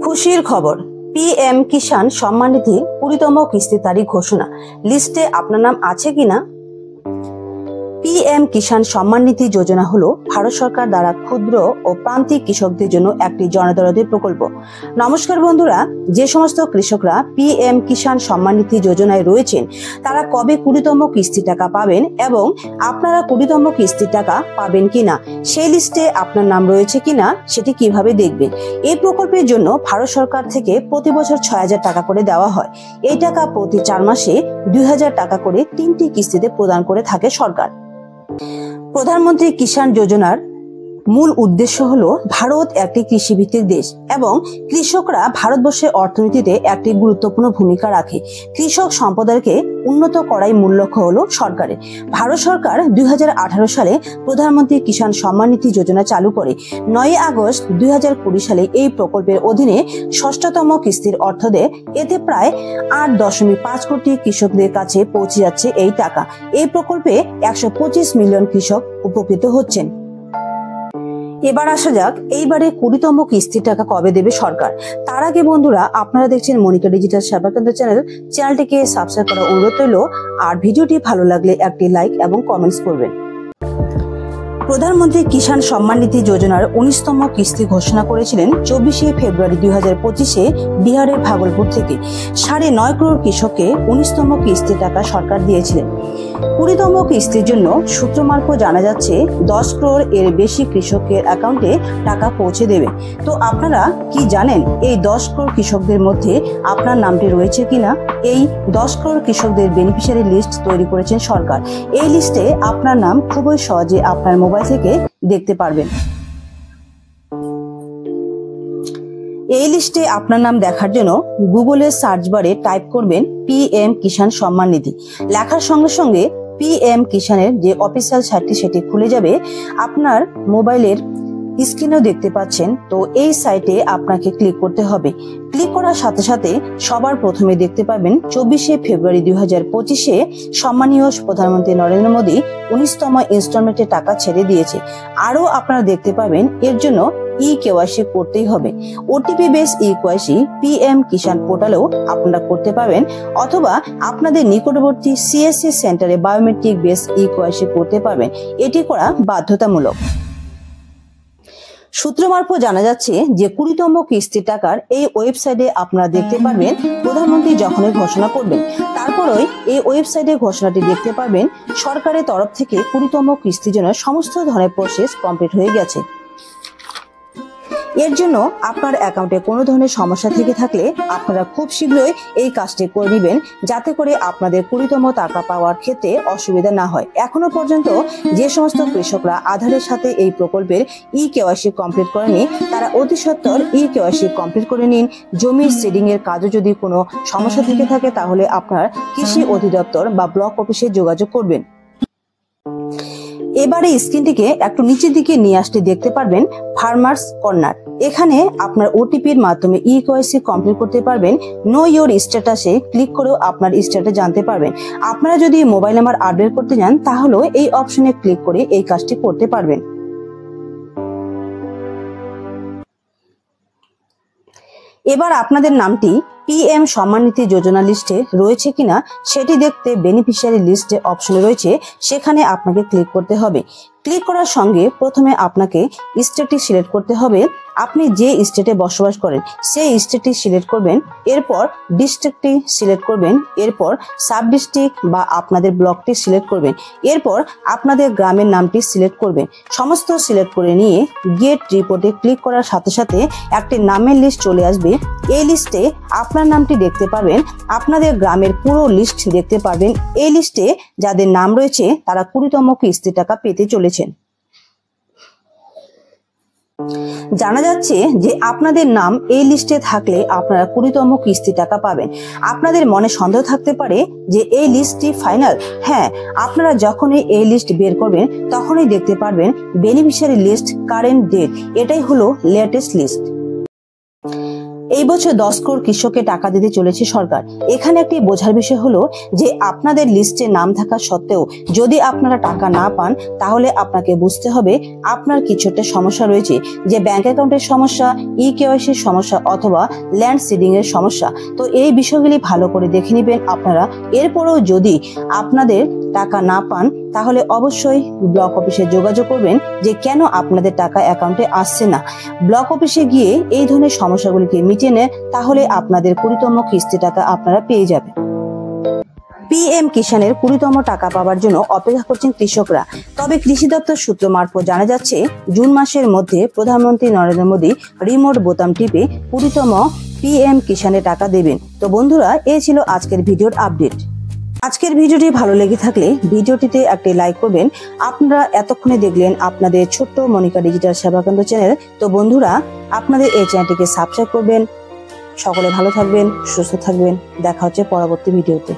খুশির খবর, পিএম কিষাণ সম্মান নিধি 20তম কিস্তি তারিখ ঘোষণা। লিস্টে আপনার নাম আছে কিনা? পিএম কিষাণ সম্মান নিধি যোজনা হলো ভারত সরকার দ্বারা ক্ষুদ্র ও প্রান্তিক কৃষকদের জন্য একটি জনদরদি প্রকল্প। নমস্কার বন্ধুরা, যে সমস্ত কৃষকরা পিএম কিষাণ সম্মান নিধি যোজনায় রয়েছেন তারা কবে 20তম কিস্তি টাকা পাবেন এবং আপনারা 20তম কিস্তি টাকা পাবেন কিনা, সেই লিস্টে আপনার নাম রয়েছে কিনা সেটি কিভাবে দেখবেন। এই প্রকল্পের জন্য ভারত সরকার থেকে প্রতি বছর 6,000 টাকা করে দেওয়া হয়। এই টাকা প্রতি 4 মাসে 2,000 টাকা করে 3টি কিস্তিতে প্রদান করে থাকে সরকার। প্রধানমন্ত্রী কিষাণ যোজনার মূল উদ্দেশ্য হলো ভারত একটি কৃষিভিত্তিক দেশ এবং কৃষকরা ভারতবর্ষের অর্থনীতিতে একটি গুরুত্বপূর্ণ ভূমিকা রাখে। কৃষক সম্প্রদায়কে উন্নত করাই মূল লক্ষ্য হলো সরকারের। ভারত সরকার 2018 সালে প্রধানমন্ত্রী কিষাণ সম্মান নিধি যোজনা চালু করে। 9 আগস্ট 2020 সালে এই প্রকল্পের অধীনে 6তম কিস্তির অর্থ দেয়। এতে প্রায় 8.5 কোটি কৃষকদের কাছে পৌঁছে যাচ্ছে এই টাকা। এই প্রকল্পে 125 মিলিয়ন কৃষক উপকৃত হচ্ছেন। এবার আসা যাক এইবারে 20তম কিস্তির টাকা কবে দেবে সরকার। তার আগে বন্ধুরা, আপনারা দেখছেন মনিকা ডিজিটাল সেবা কেন্দ্র চ্যানেলটিকে সাবস্ক্রাইব করার অনুরোধ রইল। আর ভিডিওটি ভালো লাগলে একটি লাইক এবং কমেন্টস করবেন। প্রধানমন্ত্রী কিষাণ সম্মান নিধি যোজনার 19তম কিস্তি ঘোষণা করেছিলেন 24শে ফেব্রুয়ারি 2025-এ বিহারের ভাগলপুর থেকে। 9.5 করোড় কৃষককে 19তম কিস্তি টাকা সরকার দিয়েছিলেন। 20তম কিস্তির জন্য সূত্র মারফত জানা যাচ্ছে 10 করোড় এর বেশি কৃষকের অ্যাকাউন্টে টাকা পৌঁছে দেবে। তো আপনারা কি জানেন এই 10 করোড় কৃষকদের মধ্যে আপনার নামটি রয়েছে কিনা? এই 10 করোড় কৃষকদের বেনিফিশিয়ারি লিস্ট তৈরি করেছেন সরকার। এই লিস্টে আপনার নাম খুবই সহজে আপনার মোবাইল থেকে দেখতে পারবেন। এই লিস্টে আপনার নাম দেখার জন্য গুগলের সার্চ বারে টাইপ করবেন পিএম কিষাণ সম্মান নিধি। লেখার সঙ্গে সঙ্গে পিএম কিষাণের যে অফিসিয়াল সাইটটি সেটি খুলে যাবে। আপনার মোবাইলের স্ক্রিনেও দেখতে পাচ্ছেন। তো এই সাইটে আপনাকে ক্লিক করতে হবে। ক্লিক করার সাথে সাথে সবার প্রথমে দেখতে পাবেন 24শে ফেব্রুয়ারি 2025-এ সম্মানীয় প্রধানমন্ত্রী নরেন্দ্র মোদী 19তম ইনস্টলমেন্টে টাকা ছেড়ে দিয়েছে। আরো আপনারা দেখতে পাবেন এর জন্য কেওয়াইসি করতেই হবে। ওটিপি বেস কেওয়াইসি পিএম কিষাণ পোর্টালেও আপনারা করতে পাবেন, অথবা আপনাদের নিকটবর্তী সিএসসি সেন্টারে বায়োমেট্রিক বেস কেওয়াইসি করতে পারবেন। এটি করা বাধ্যতামূলক। সূত্র মারফত জানা যাচ্ছে যে 20তম কিস্তি টাকার এই ওয়েবসাইটে আপনারা দেখতে পারবেন প্রধানমন্ত্রী যখনই ঘোষণা করবেন তারপরই এই ওয়েবসাইটে ঘোষণাটি দেখতে পারবেন সরকারের তরফ থেকে 20তম কিস্তির জন্য সমস্ত ধরনের প্রসেস কমপ্লিট হয়ে গেছে। এর জন্য আপনার অ্যাকাউন্টে কোনো ধরনের সমস্যা থেকে থাকলে আপনারা খুব শীঘ্রই এই কাজটি করে নেবেন, যাতে করে আপনাদের 20তম টাকা পাওয়ার ক্ষেত্রে অসুবিধা না হয়। এখনো পর্যন্ত যে সমস্ত কৃষকরা আধারের সাথে এই প্রকল্পের কেওয়াইসি কমপ্লিট করেনি তারা অতি সত্বর কেওয়াইসি কমপ্লিট করে নিন। জমির সিডিং এর কাজে যদি কোনো সমস্যা থেকে থাকে তাহলে আপনার কৃষি অধিদপ্তর বা ব্লক অফিসে যোগাযোগ করবেন। এবারে স্ক্রিনটিকে একটু নিচের দিকে নিয়ে আসতে দেখতে পারবেন ফার্মার্স কর্নার। এখানে আপনার ওটিপির মাধ্যমে কেওয়াইসি কমপ্লিট করতে পারবেন। নো ইওর স্ট্যাটাসে ক্লিক করেও আপনার স্ট্যাটাস জানতে পারবেন। আপনারা যদি মোবাইল নাম্বার আপডেট করতে চান তাহলে এই অপশনে ক্লিক করে এই কাজটি করতে পারবেন। এবার আপনাদের নামটি পিএম সম্মান নিধি যোজনা লিস্টে রয়েছে কিনা সেটি দেখতে বেনিফিশিয়ারি লিস্টে অপশন রয়েছে, সেখানে আপনাকে ক্লিক করতে হবে। ক্লিক করার সঙ্গে প্রথমে আপনাকে স্টেটটি সিলেক্ট করতে হবে। আপনি যে স্টেটে বসবাস করেন সেই স্টেটটি সিলেক্ট করবেন। এরপর ডিস্ট্রিক্টটি সিলেক্ট করবেন। এরপর সাব ডিস্ট্রিক্ট বা আপনাদের ব্লকটি সিলেক্ট করবেন। এরপর আপনাদের গ্রামের নামটি সিলেক্ট করবেন। সমস্ত সিলেক্ট করে নিয়ে গেট রিপোর্টে ক্লিক করার সাথে সাথে একটি নামের লিস্ট চলে আসবে। এই লিস্টে আপনার নামটি দেখতে পাবেন, আপনাদের গ্রামের পুরো লিস্ট দেখতে পাবেন। এই লিস্টে যাদের নাম রয়েছে তারা 20তম কিস্তি টাকা পেতে চলেছেন। জানা যাচ্ছে যে আপনাদের নাম এই লিস্টে থাকলে আপনারা 20তম কিস্তি টাকা পাবেন। আপনাদের মনে সন্দেহ থাকতে পারে যে এই লিস্টটি ফাইনাল। হ্যাঁ, আপনারা যখনই এই লিস্ট বের করবেন তখনই দেখতে পারবেন বেনিফিশিয়ারি লিস্ট কারেন্ট ডেট, এটাই হলো লেটেস্ট লিস্ট। এই বছর 10 করোড় কৃষককে টাকা দিতে চলেছে সরকার। এখানে একটি বোঝার বিষয় হলো যে আপনাদের লিস্টে নাম থাকা সত্ত্বেও যদি আপনারা টাকা না পান, তাহলে আপনাকে বুঝতে হবে আপনার কিছু একটা সমস্যা রয়েছে, যে ব্যাংক অ্যাকাউন্টের সমস্যা, কেওয়াইসির সমস্যা অথবা ল্যান্ড সিডিং এর সমস্যা। তো এই বিষয়গুলি ভালো করে দেখে নেবেন আপনারা। এরপরেও যদি আপনাদের টাকা না পান, তাহলে অবশ্যই ব্লক অফিসে যোগাযোগ করবেন যে কেন আপনাদের টাকা অ্যাকাউন্টে আসছে না। ব্লক অফিসে গিয়ে এই ধরনের সমস্যাগুলিকে মিটিয়ে নেন, তাহলে আপনাদের 20তম কিস্তি টাকা আপনারা পেয়ে যাবেন। পিএম কিষানের 20তম টাকা পাওয়ার জন্য অপেক্ষা করছেন কৃষকরা। তবে কৃষি দপ্তর সূত্র মারফত জানা যাচ্ছে, জুন মাসের মধ্যে প্রধানমন্ত্রী নরেন্দ্র মোদী রিমোট বোতাম টিপে 20তম পিএম কিষানের টাকা দেবেন। তো বন্ধুরা, এই ছিল আজকের ভিডিওর আপডেট। আজকের ভিডিওটি ভালো লেগে থাকলে ভিডিওটিতে একটি লাইক করবেন। আপনারা এতক্ষণে দেখলেন আপনাদের ছোট্ট মনিকা ডিজিটাল সেবা কেন্দ্র চ্যানেল। তো বন্ধুরা, আপনাদের এই চ্যানেলটিকে সাবস্ক্রাইব করবেন। সকলে ভালো থাকবেন, সুস্থ থাকবেন। দেখা হচ্ছে পরবর্তী ভিডিওতে।